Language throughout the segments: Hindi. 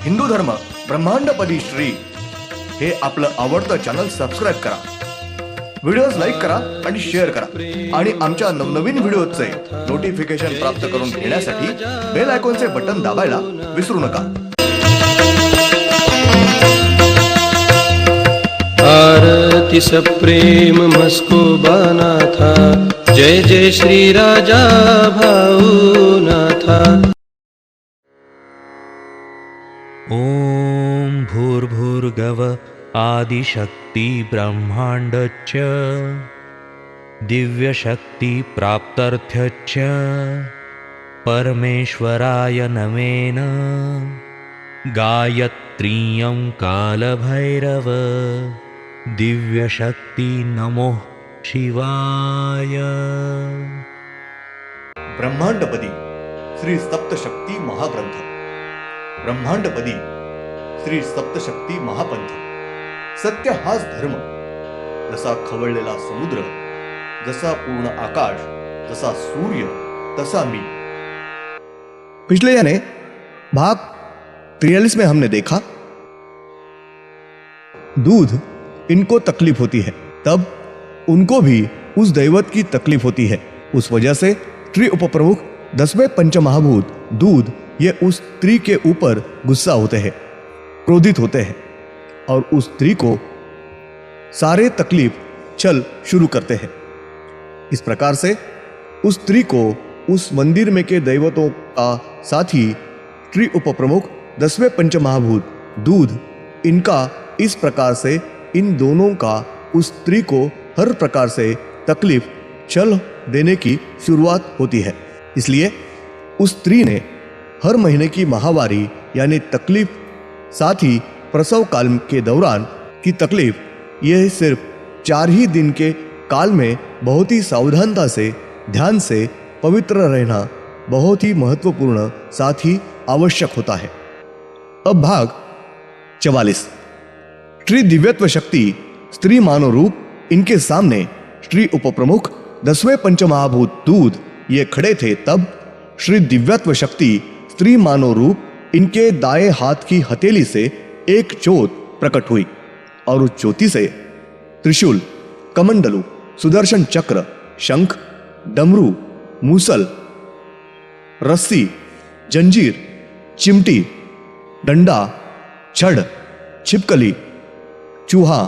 हिंदू धर्म ब्रह्मांडपदी श्री हे आपलं आवडतं चॅनल सबस्क्राईब करा, व्हिडिओज लाईक करा आणि शेअर करा आणि आमच्या नवनवीन व्हिडिओचे नोटिफिकेशन प्राप्त करून घेण्यासाठी बेल आयकॉनचे बटन दाबायला विसरू नका। आरती सप्रेम मस्कोबानाथा, जय जय श्री राजा भाऊनाथा। ॐ भूर्भुर्गव आदिशक्ति ब्रह्माण्डच्च दिव्यशक्ति प्राप्त्यर्थच्च परमेश्वराय नमेन गायत्रीयं कालभैरव दिव्यशक्ति नमो शिवाय। ब्रह्मांडपदी श्री सप्तशक्ती महाग्रंथ, ब्रह्मांडपदी श्री सप्तशक्ती महापंथ। सत्य हाच धर्म, जसा खवळलेला समुद्र, जसा पूर्ण आकाश, जसा सूर्य, तसा मी। पिछले यानी भाग 43 में हमने देखा दूध इनको तकलीफ होती है, तब उनको भी उस दैवत की तकलीफ होती है। उस वजह से त्रि उपप्रमुख 10वें पंचमहाभूत दूध ये उस स्त्री के ऊपर गुस्सा होते हैं, क्रोधित होते हैं और उस स्त्री को सारे तकलीफ छल शुरू करते हैं। इस प्रकार से उस स्त्री को उस मंदिर में के दैवतों का साथी त्रि उपप्रमुख 10वें पंचमहाभूत दूध, इनका इस प्रकार से इन दोनों का उस स्त्री को हर प्रकार से तकलीफ छल देने की शुरुआत होती है। इसलिए उस स्त्री ने हर महीने की माहवारी यानी तकलीफ, साथ ही प्रसव काल के दौरान की तकलीफ, यह सिर्फ 4 ही दिन के काल में बहुत ही सावधानता से, ध्यान से पवित्र रहना बहुत ही महत्वपूर्ण, साथ ही आवश्यक होता है। अब भाग 44 श्री दिव्यत्व शक्ति स्त्री मानव रूप, इनके सामने श्री उपप्रमुख 10वें पंचमहाभूत दूध ये खड़े थे, तब श्री दिव्यत्व शक्ति स्त्री मानव रूप इनके दाएं हाथ की हथेली से एक ज्योत प्रकट हुई और उस ज्योति से त्रिशूल, कमंडलू, सुदर्शन चक्र, शंख, डमरू, मूसल, रस्सी, जंजीर, चिमटी, डंडा, छड़, छिपकली, चूहा,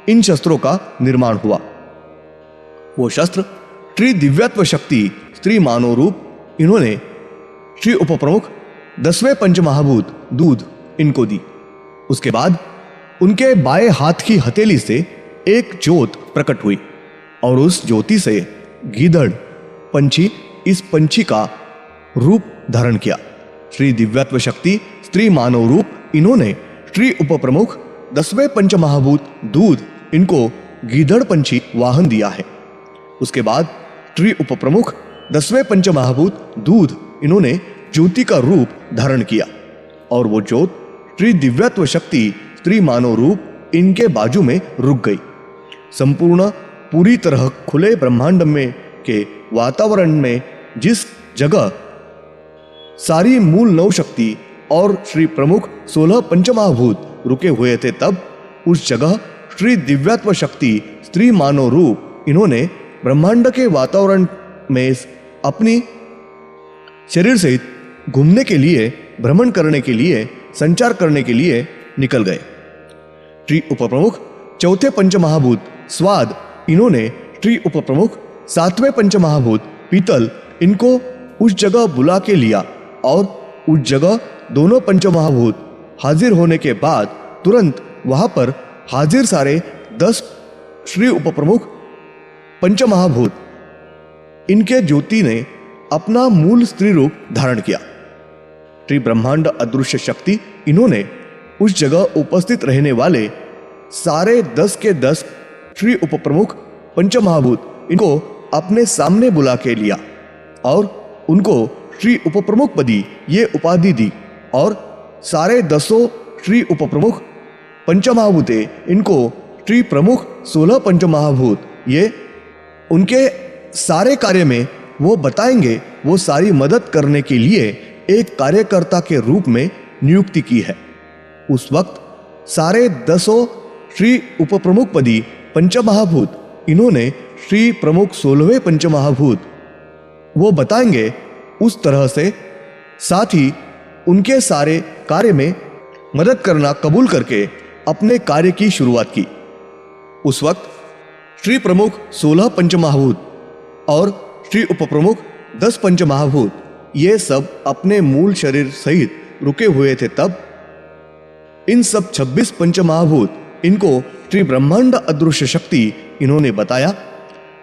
इन शस्त्रों का निर्माण हुआ। वो शस्त्र श्री दिव्यत्व शक्ति स्त्री मानव रूप इन्होंने श्री उपप्रमुख 10वें पंचमहाभूत दूध इनको दी। उसके बाद उनके बाएं हाथ की हथेली से एक ज्योत प्रकट हुई और उस ज्योति से गीदड़ पंछी, इस पंछी का रूप धारण किया। श्री दिव्यत्व शक्ति स्त्री मानव रूप इन्होंने श्री उपप्रमुख 10वें पंचमहाभूत दूध इनको गीदड़ पंछी वाहन दिया है। उसके बाद श्री उपप्रमुख 10वें पंचमहाभूत दूध इन्होंने ज्योति का रूप धारण किया और वो ज्योत श्री दिव्यत्व शक्ति स्त्री मानव रूप इनके बाजू में रुक गई। संपूर्ण पूरी तरह खुले ब्रह्मांड में के वातावरण में जिस जगह सारी मूल नव शक्ति और श्री प्रमुख 16 पंचमहाभूत रुके हुए थे, तब उस जगह श्री दिव्यत्व शक्ति स्त्री मानव रूप इन्होंने ब्रह्मांड के वातावरण में अपनी शरीर सहित घूमने के लिए, भ्रमण करने के लिए, संचार करने के लिए निकल गए। श्री उपप्रमुख 4थे पंचमहाभूत स्वाद इन्होंने श्री उपप्रमुख 7वें पंचमहाभूत पीतल इनको उस जगह बुला के लिया और उस जगह दोनों पंचमहाभूत हाजिर होने के बाद तुरंत वहां पर हाजिर सारे 10 श्री उपप्रमुख पंचमहाभूत इनके ज्योति ने अपना मूल स्त्री रूप धारण किया। श्री ब्रह्मांड अदृश्य शक्ति इन्होंने उस जगह उपस्थित रहने वाले सारे 10 के 10 श्री उपप्रमुख पंचमहाभूत इनको अपने सामने बुला के लिया और उनको श्री उपप्रमुख पदी ये उपाधि दी और सारे 10 श्री उपप्रमुख पंचमहाभूते इनको श्री प्रमुख 16 पंचमहाभूत ये उनके सारे कार्य में वो बताएंगे, वो सारी मदद करने के लिए एक कार्यकर्ता के रूप में नियुक्ति की है। उस वक्त सारे 10 श्री उपप्रमुख पदी पंचमहाभूत, इन्होंने श्री प्रमुख 16वें पंचमहाभूत वो बताएंगे उस तरह से, साथ ही उनके सारे कार्य में मदद करना कबूल करके अपने कार्य की शुरुआत की। उस वक्त श्री प्रमुख 16 पंचमहाभूत और श्री उपप्रमुख 10 पंचमहाभूत ये सब अपने मूल शरीर सहित रुके हुए थे। तब इन सब 26 पंचमहाभूत, इनको श्री ब्रह्मांड अदृश्य शक्ति इन्होंने बताया।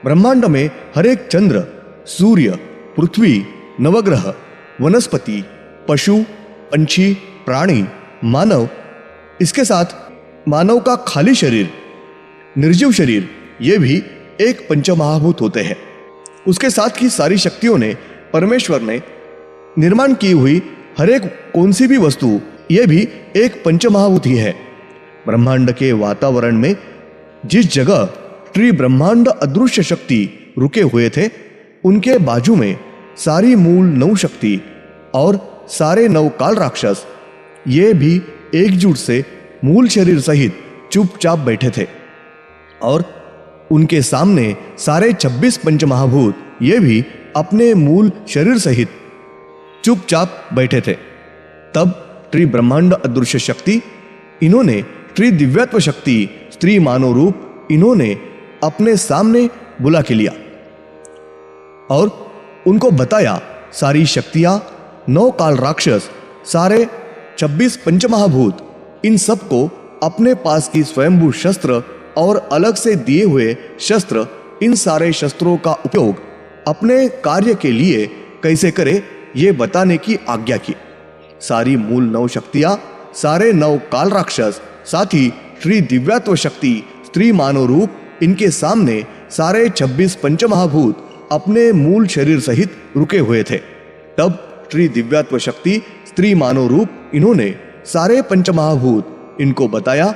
ब्रह्मांड में हर एक चंद्र, सूर्य, पृथ्वी, नवग्रह, वनस्पति, पशु, पंछी, प्राणी, मानव, इसके साथ मानव का खाली शरीर, निर्जीव शरीर, ये भी एक पंचमहाभूत होते हैं। उसके साथ की सारी शक्तियों ने, परमेश्वर ने निर्माण की हुई हर एक कौन सी भी वस्तु, यह भी एक पंचमहाभूत ही है। ब्रह्मांड के वातावरण में जिस जगह श्री ब्रह्मांड अदृश्य शक्ति रुके हुए थे, उनके बाजू में सारी मूल 9 शक्ति और सारे 9 काल राक्षस, ये भी एकजुट से मूल शरीर सहित चुपचाप बैठे थे। और उनके सामने सारे 26 पंचमहाभूत, ये भी अपने मूल शरीर सहित चुपचाप बैठे थे। तब श्री ब्रह्मांड अदृश्य शक्ति, इन्होंने श्री दिव्यत्व शक्ति, स्त्री मानव रूप, इन्होंने अपने सामने बुला के लिया और उनको बताया सारी शक्तियां, 9 काल राक्षस, सारे 26 पंचमहाभूत, इन सब को अपने पास की स्वयंभू शस्त्र और अलग से दिए हुए शस्त्र, इन सारे शस्त्रों का उपयोग अपने कार्य के लिए कैसे करे, ये बताने की आज्ञा की। सारी मूल 9 शक्तियां, सारे 9 काल राक्षस, साथ ही श्री दिव्यत्व शक्ति, स्त्री मानव रूप, इनके सामने सारे 26 पंचमहाभूत अपने मूल शरीर सहित रुके हुए थे। तब श्री दिव्यत्व शक्ति, स्त्री मानव रूप, इन्होंने सारे पंचमहाभूत, इनको बताया,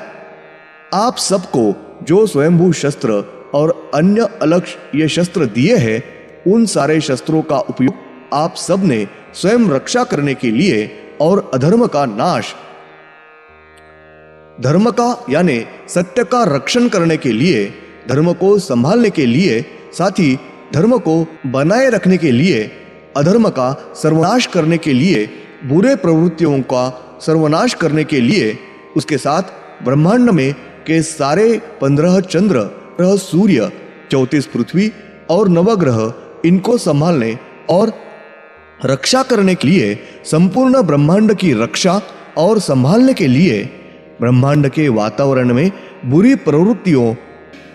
आप सबको जो स्वयंभू शस्त्र और अन्य अलग ये शस्त्र दिए हैं, उन सारे शस्त्रों का उपयोग आप सब ने स्वयं रक्षा करने के लिए और अधर्म का नाश, धर्म का यानी सत्य का रक्षण करने के लिए, धर्म को संभालने के लिए, साथ ही धर्म को बनाए रखने के लिए, अधर्म का सर्वनाश करने के लिए, बुरे प्रवृत्तियों का सर्वनाश करने के लिए, उसके साथ ब्रह्मांड में के सारे 15 चंद्र, सूर्य, 34 पृथ्वी और नवग्रह, इनको संभालने और रक्षा करने के लिए, संपूर्ण ब्रह्मांड की रक्षा और संभालने के लिए, ब्रह्मांड के वातावरण में बुरी प्रवृत्तियों,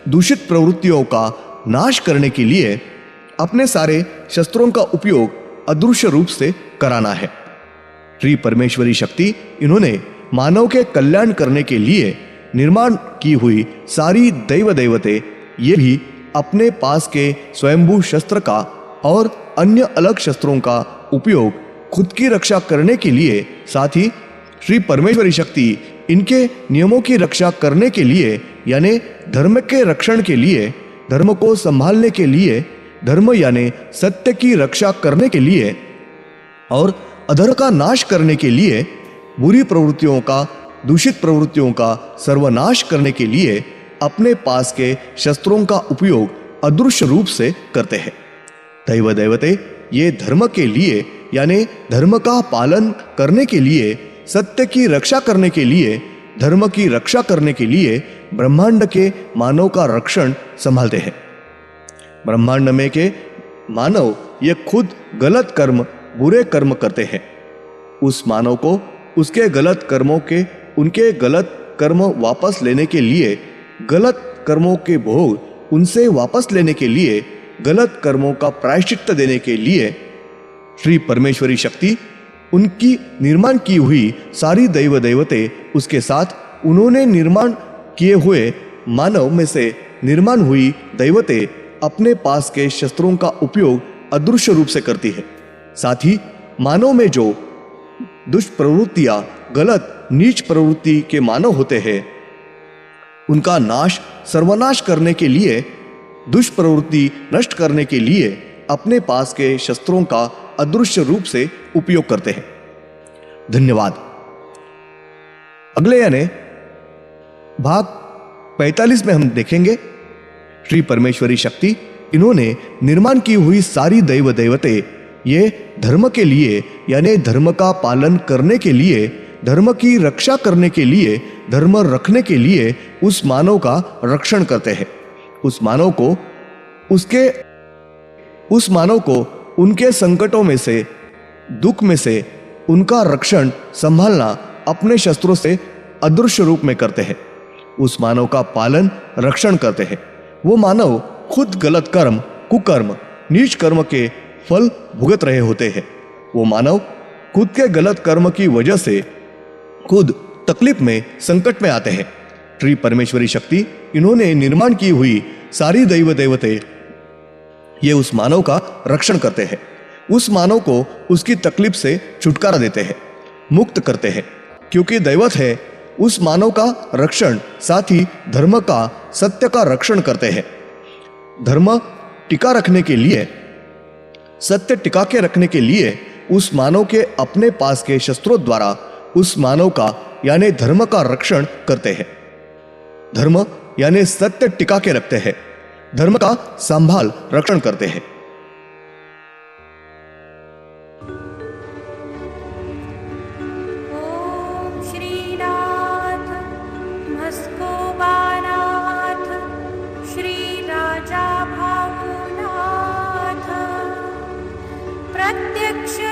दूषित प्रवृत्तियों का नाश करने के लिए अपने सारे शस्त्रों का उपयोग अदृश्य रूप से कराना है। श्री परमेश्वरी शक्ति, इन्होंने मानव के कल्याण करने के लिए निर्माण की हुई सारी दैव देवते, ये भी अपने पास के स्वयंभू शस्त्र का और अन्य अलग शस्त्रों का उपयोग खुद की रक्षा करने के लिए, साथ ही श्री परमेश्वरी शक्ति इनके नियमों की रक्षा करने के लिए, यानी धर्म के रक्षण के लिए, धर्म को संभालने के लिए, धर्म यानी सत्य की रक्षा करने के लिए और अधर्म का नाश करने के लिए, बुरी प्रवृत्तियों का, दूषित प्रवृत्तियों का सर्वनाश करने के लिए अपने पास के शस्त्रों का उपयोग अदृश्य रूप से करते हैं। दैव देवते ये धर्म के लिए, यानी धर्म का पालन करने के लिए, सत्य की रक्षा करने के लिए, धर्म की रक्षा करने के लिए ब्रह्मांड के मानव का रक्षण संभालते हैं। ब्रह्मांड में के मानव ये खुद गलत कर्म, बुरे कर्म करते हैं। उस मानव को उसके गलत कर्मों के, उनके गलत कर्म वापस लेने के लिए, गलत कर्मों के भोग उनसे वापस लेने के लिए, गलत कर्मों का प्रायश्चित्त देने के लिए श्री परमेश्वरी शक्ति, उनकी निर्माण की हुई सारी दैव देवते, उसके साथ उन्होंने निर्माण किए हुए मानव में से निर्माण हुई दैवते अपने पास के शस्त्रों का उपयोग अदृश्य रूप से करती है। साथ ही मानव में जो दुष्प्रवृत्तियां, गलत नीच प्रवृत्ति के मानव होते हैं, उनका नाश, सर्वनाश करने के लिए, दुष्प्रवृत्ति नष्ट करने के लिए अपने पास के शस्त्रों का अदृश्य रूप से उपयोग करते हैं। धन्यवाद। अगले यानी भाग 45 में हम देखेंगे श्री परमेश्वरी शक्ति इन्होंने निर्माण की हुई सारी दैव दैवते ये धर्म के लिए यानी धर्म का पालन करने के लिए, धर्म की रक्षा करने के लिए, धर्म रखने के लिए उस मानव का रक्षण करते हैं। उस मानव को उनके संकटों में से, दुख में से उनका रक्षण संभालना अपने शस्त्रों से अदृश्य रूप में करते हैं। उस मानव का पालन रक्षण करते हैं। वो मानव खुद गलत कर्म, कुकर्म, नीच कर्म के फल भुगत रहे होते हैं। वो मानव खुद के गलत कर्म की वजह से खुद तकलीफ में, संकट में आते हैं। श्री परमेश्वरी शक्ति इन्होंने निर्माण की हुई सारी दैव दैवते ये उस मानव का रक्षण करते हैं। उस मानव को उसकी तकलीफ से छुटकारा देते हैं, मुक्त करते हैं। क्योंकि दैवत है उस मानव का रक्षण, साथ ही धर्म का, सत्य का रक्षण करते हैं। धर्म टिका रखने के लिए, सत्य टिका के रखने के लिए उस मानव के अपने पास के शस्त्रों द्वारा उस मानव का यानी धर्म का रक्षण करते हैं। धर्म यानी सत्य टिका के रखते हैं, धर्म का संभाल रक्षण करते हैं। ओम श्रीनाथ मस्कोबानाथ श्री राजा भावनाथ प्रत्यक्ष